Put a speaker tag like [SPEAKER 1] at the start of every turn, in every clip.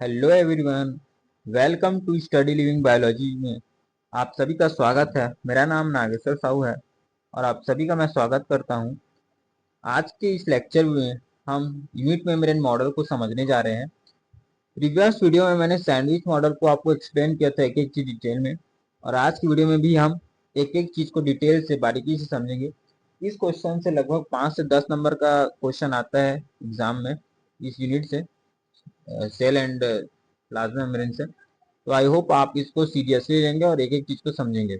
[SPEAKER 1] Hello everyone, welcome to study living biology में आप सभी का स्वागत है। मेरा नाम नागेश्वर साहू है और आप सभी का मैं स्वागत करता हूं। आज के इस लेक्चर में हम यूनिट मेम्ब्रेन मॉडल को समझने जा रहे हैं। प्रीवियस वीडियो में मैंने सैंडविच मॉडल को आपको एक्सप्लेन किया था एक एक चीज डिटेल में, और आज की वीडियो में भी हम एक एक चीज को डिटेल से बारीकी से समझेंगे। इस क्वेश्चन से लगभग 5 से 10 नंबर का क्वेश्चन आता है एग्जाम में इस यूनिट से, सेल एंड प्लाज्मा मेम्ब्रेन से। तो आई होप आप इसको सीरियसली लेंगे और एक एक चीज को समझेंगे।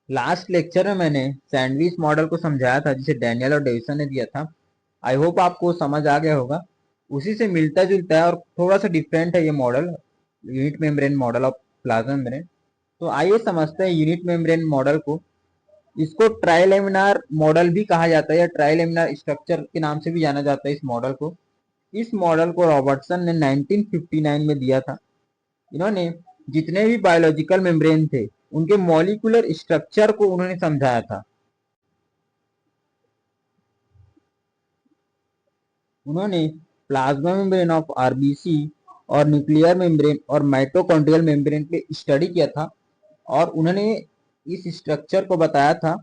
[SPEAKER 1] लास्ट लेक्चर में मैंने सैंडविच मॉडल को समझाया था जिसे डैनियल और डेविसन ने दिया था। आई होप आपको समझ आ गया होगा। उसी से मिलता जुलता है और थोड़ा सा डिफरेंट है ये model, unit membrane model of plasma membrane. तो आइए समझते हैं यूनिट मेम्ब्रेन मॉडल को। इसको ट्राइलेमिनार मॉडल भी कहा जाता है या ट्राइलेमिनार स्ट्रक्चर के नाम से भी जाना जाता है इस मॉडल को। इस मॉडल को रॉबर्टसन ने 1959 में दिया था। इन्होंने जितने भी बायोलॉजिकल मेम्ब्रेन थे उनके मॉलिक्यूलर स्ट्रक्चर को उन्होंने समझाया था। उन्होंने प्लाज्मा मेम्ब्रेन ऑफ आरबीसी और न्यूक्लियर मेम्ब्रेन और माइटोकॉन्ड्रियल मेम्ब्रेन पे स्टडी किया था, और उन्होंने इस स्ट्रक्चर को बताया था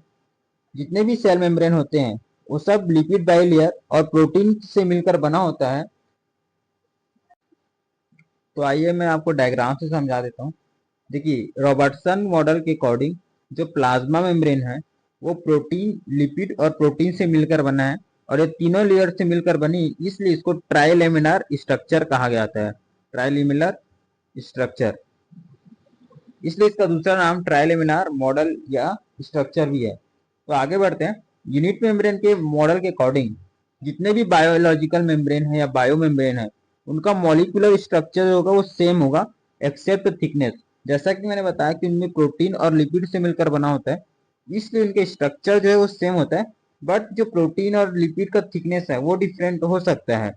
[SPEAKER 1] जितने भी सेल मेम्ब्रेन होते हैं वो सब लिपिड बाइलेयर और प्रोटीन से मिलकर बना होता है। तो आइए मैं आपको डायग्राम से समझा देता हूँ। देखिए, रॉबर्टसन मॉडल के अकॉर्डिंग जो प्लाज्मा मेम्ब्रेन है वो प्रोटीन, लिपिड और प्रोटीन से मिलकर बना है, और ये तीनों लेयर से मिलकर बनी, इसलिए इसको ट्राइलेमिनार स्ट्रक्चर कहा जाता है। ट्राइलेमिनार स्ट्रक्चर, इसलिए इसका दूसरा नाम ट्राइलेमिनार मॉडल या स्ट्रक्चर भी है। तो आगे बढ़ते हैं। यूनिट मेम्ब्रेन के मॉडल के अकॉर्डिंग जितने भी बायोलॉजिकल मेम्ब्रेन है या बायो मेम्ब्रेन है उनका मॉलिक्यूलर स्ट्रक्चर जो होगा वो सेम होगा एक्सेप्ट थिकनेस। जैसा कि मैंने बताया कि उनमें प्रोटीन और लिपिड से मिलकर बना होता है, इसलिए उनके स्ट्रक्चर जो है वो सेम होता है, बट जो प्रोटीन और लिपिड का थिकनेस है वो डिफरेंट हो सकता है।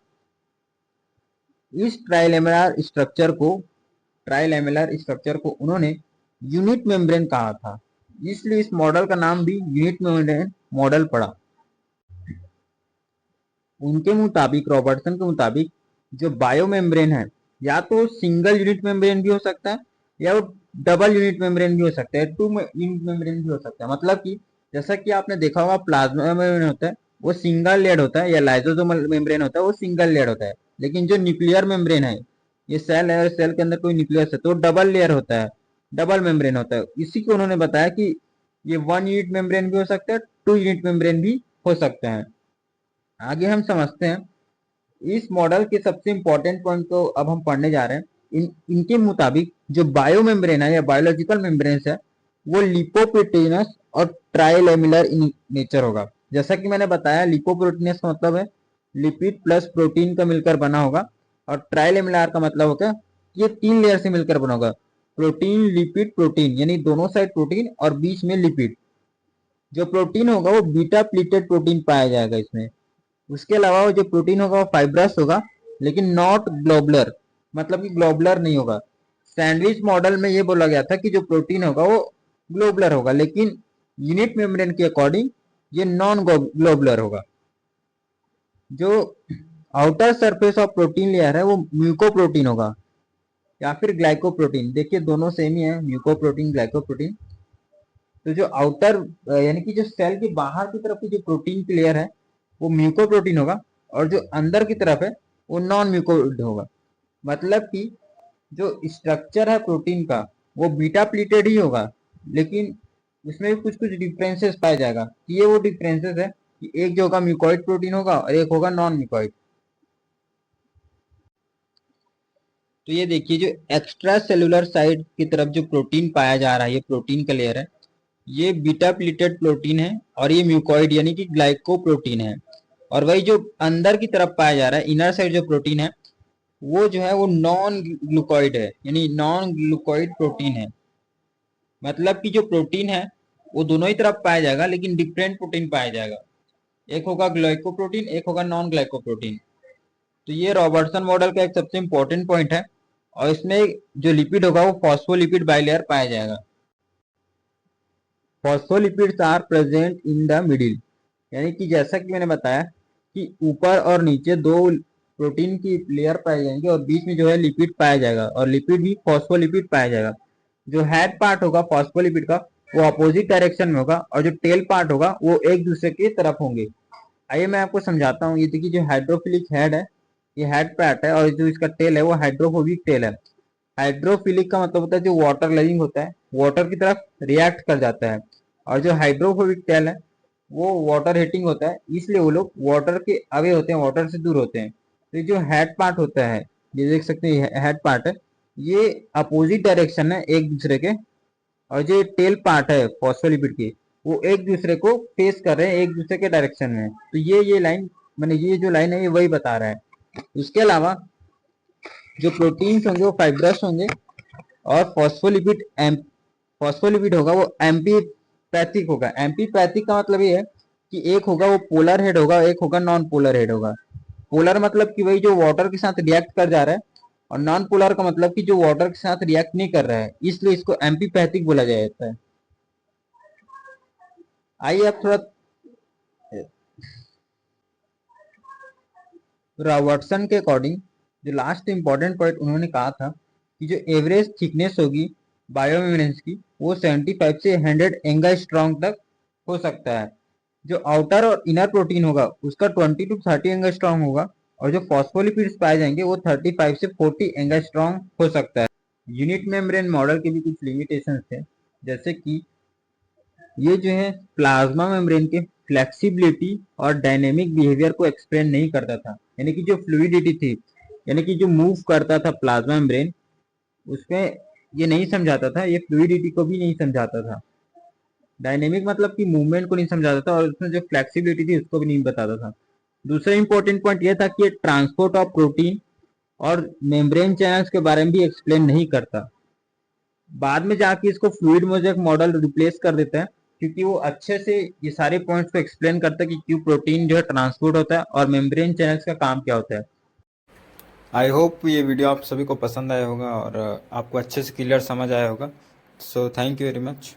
[SPEAKER 1] इस ट्राइलेमिनार स्ट्रक्चर को उन्होंने यूनिट मेम्ब्रेन कहा था, इसलिए इस मॉडल का नाम भी यूनिट मेम्ब्रेन मॉडल पड़ा। उनके मुताबिक, रॉबर्टसन के मुताबिक, जो बायो मेम्ब्रेन है या तो सिंगल यूनिट मेम्ब्रेन भी हो सकता है या वो डबल यूनिट मेम्ब्रेन भी हो सकता है, टू यूनिट मेम्ब्रेन भी हो सकता है। मतलब कि जैसा कि आपने देखा होगा प्लाज्मा मेम्ब्रेन होता है वो सिंगल लेयर्ड होता है, या लाइसोसोमल मेम्ब्रेन होता है वो सिंगल लेयर्ड होता है। लेकिन जो न्यूक्लियर मेम्ब्रेन है, ये सेल है और सेल के अंदर कोई न्यूक्लियस है तो डबल लेयर होता है, डबल मेम्ब्रेन होता है। इसी को उन्होंने बताया कि ये 1 यूनिट मेम्ब्रेन भी हो सकता है, 2 यूनिट मेम्ब्रेन भी हो सकता है। आगे हम समझते हैं इस मॉडल के सबसे इंपॉर्टेंट पॉइंट को अब हम पढ़ने जा रहे हैं। इनके मुताबिक जो बायो मेम्ब्रेन है या बायोलॉजिकल मेम्ब्रेन्स है वो लिपोप्रोटीनस और ट्राइलेमिलर इन नेचर होगा। जैसा कि मैंने बताया, लिपोप्रोटीनस का मतलब है लिपिड प्लस प्रोटीन का मिलकर बना होगा, और ट्राइलेमिलर का मतलब होगा कि ये 3 लेयर से मिलकर बना होगा, प्रोटीन लिपिड प्रोटीन, यानी दोनों साइड प्रोटीन और बीच में लिपिड। जो प्रोटीन होगा वो बीटा प्लीटेड प्रोटीन पाया जाएगा इसमें। उसके अलावा वो जो प्रोटीन होगा वो फाइब्रस होगा, लेकिन नॉट ग्लोबुलर, मतलब कि ग्लोबुलर नहीं होगा। सैंडविच मॉडल में ये बोला गया था कि जो प्रोटीन होगा वो ग्लोबुलर होगा, लेकिन यूनिट मेम्ब्रेन के अकॉर्डिंग ये नॉन ग्लोबुलर होगा। जो outer surface of protein layer है वो म्यूकोप्रोटीन होगा या फिर ग्लाइकोप्रोटीन। देखिए दोनों सेम ही है, म्यूकोप्रोटीन ग्लाइकोप्रोटीन। तो जो आउटर यानी कि जो सेल के बाहर की तरफ की जो प्रोटीन की लेयर है वो म्यूकोप्रोटीन होगा, और जो अंदर की तरफ है वो नॉन म्यूकोइड होगा। मतलब कि जो स्ट्रक्चर है प्रोटीन का वो बीटा प्लीटेड ही होगा, लेकिन उसमें भी कुछ कुछ डिफरेंसेस पाया जाएगा। ये वो डिफरेंसेस है कि एक जो होगा म्यूकोइड प्रोटीन होगा और एक होगा नॉन म्यूकोइड। तो ये देखिए, जो एक्स्ट्रा सेलुलर साइड की तरफ जो प्रोटीन पाया जा रहा है, ये प्रोटीन का लेयर है, ये बीटा प्लीटेड प्रोटीन है, और ये म्यूकोइड यानी कि ग्लाइकोप्रोटीन है। और वही जो अंदर की तरफ पाया जा रहा है, इनर साइड जो प्रोटीन है, वो जो है वो नॉन ग्लूकोइड है, यानी नॉन ग्लूकोइड प्रोटीन है। मतलब कि जो प्रोटीन है वो दोनों ही तरफ पाया जाएगा, लेकिन डिफरेंट प्रोटीन पाया जाएगा। एक होगा ग्लाइकोप्रोटीन, एक होगा नॉन ग्लाइकोप्रोटीन। तो ये रॉबर्टसन मॉडल का एक सबसे इंपॉर्टेंट पॉइंट है, और इसमें जो लिपिड होगा वो फॉस्फोलिपिड बाइलेयर पाया जाएगा। Phospholipids are present in the middle, यानी कि जैसा कि मैंने बताया कि ऊपर और नीचे दो प्रोटीन की लेयर पाई जाएंगी और बीच में जो है लिपिड पाया जाएगा और लिपिड भी फॉस्फोलिपिड पाया जाएगा। जो हेड पार्ट होगा फॉस्फोलिपिड का वो अपोजिट डायरेक्शन में होगा और जो टेल पार्ट होगा वो एक दूसरे की तरफ होंगे। आइए मैं आपको समझाता हूँ। ये देखिए जो हाइड्रोफिलिक हेड है ये हेड पार्ट है और जो इसका टेल है वो हाइड्रोफोबिक टेल है। हाइड्रोफिलिक का मतलब होता है जो वाटर लविंग होता है, वाटर की तरफ रिएक्ट कर जाता है। और जो हाइड्रोफोबिक टेल है वो वाटर हीटिंग होता है, इसलिए वो लोग वाटर के अवे होते हैं, वाटर से दूर होते हैं। तो ये जो हेड पार्ट होता है, ये देख सकते हैं हेड पार्ट है, ये अपोजिट डायरेक्शन है एक दूसरे के। और जो टेल पार्ट है फॉस्फोलिपिड की वो एक दूसरे को फेस कर रहे हैं, एक दूसरे के डायरेक्शन में। तो ये लाइन मैंने ये जो लाइन है ये वही बता रहा है। उसके अलावा जो प्रोटीन्स होंगे वो फाइब्रस होंगे और फॉस्फोलिपिड होगा वो एम्पीपैथिक होगा। एम्पीपैथिक का मतलब ये है कि एक होगा वो पोलर हेड होगा, एक होगा नॉन पोलर हेड होगा। पोलर मतलब कि वही जो वाटर के साथ रिएक्ट कर जा रहा है, और नॉन पोलर का मतलब कि जो वाटर के साथ रिएक्ट नहीं कर रहा है, इसलिए इसको एम्पीपैथिक बोला जाता है। आइए अब थोड़ा रॉबर्टसन के अकॉर्डिंग जो लास्ट इंपॉर्टेंट पॉइंट उन्होंने कहा था कि जो एवरेज थिकनेस होगी बायोमेम्ब्रेन्स की वो 75 से 100 एंगस्ट्रॉम तक हो सकता है। जो आउटर और इनर प्रोटीन होगा उसका 20 टू 30 एंगस्ट्रॉम होगा और जो फॉस्फोलिपिड्स पाए जाएंगे वो 35 से 40 एंगस्ट्रॉम हो सकता है। यूनिट मेम्ब्रेन मॉडल के भी कुछ लिमिटेशंस थे, जैसे कि ये जो है प्लाज्मा मेम्ब्रेन के फ्लेक्सिबिलिटी और डायनेमिक बिहेवियर को एक्सप्लेन नहीं करता था। यानी कि जो फ्लूइडिटी थी, यानी कि जो मूव करता था प्लाज्मा मेम्ब्रेन, उसमें ये नहीं समझाता था, ये फ्लूइडिटी को भी नहीं समझाता था। डायनेमिक मतलब कि मूवमेंट को नहीं समझाता था और उसमें जो फ्लेक्सिबिलिटी थी उसको भी नहीं बताता था। दूसरा इंपॉर्टेंट पॉइंट यह था कि ये ट्रांसपोर्ट ऑफ प्रोटीन और मेम्ब्रेन चैनल्स के बारे में भी एक्सप्लेन नहीं करता। बाद में जाके इसको फ्लूइड मोज़ेक मॉडल रिप्लेस कर देता है, क्योंकि वो अच्छे से ये सारे पॉइंट्स को एक्सप्लेन करता है कि क्यों प्रोटीन जो है ट्रांसपोर्ट होता है और मेम्ब्रेन चैनल्स का काम क्या होता है।
[SPEAKER 2] आई होप ये वीडियो आप सभी को पसंद आया होगा और आपको अच्छे से क्लियर समझ आया होगा। So thank you very much.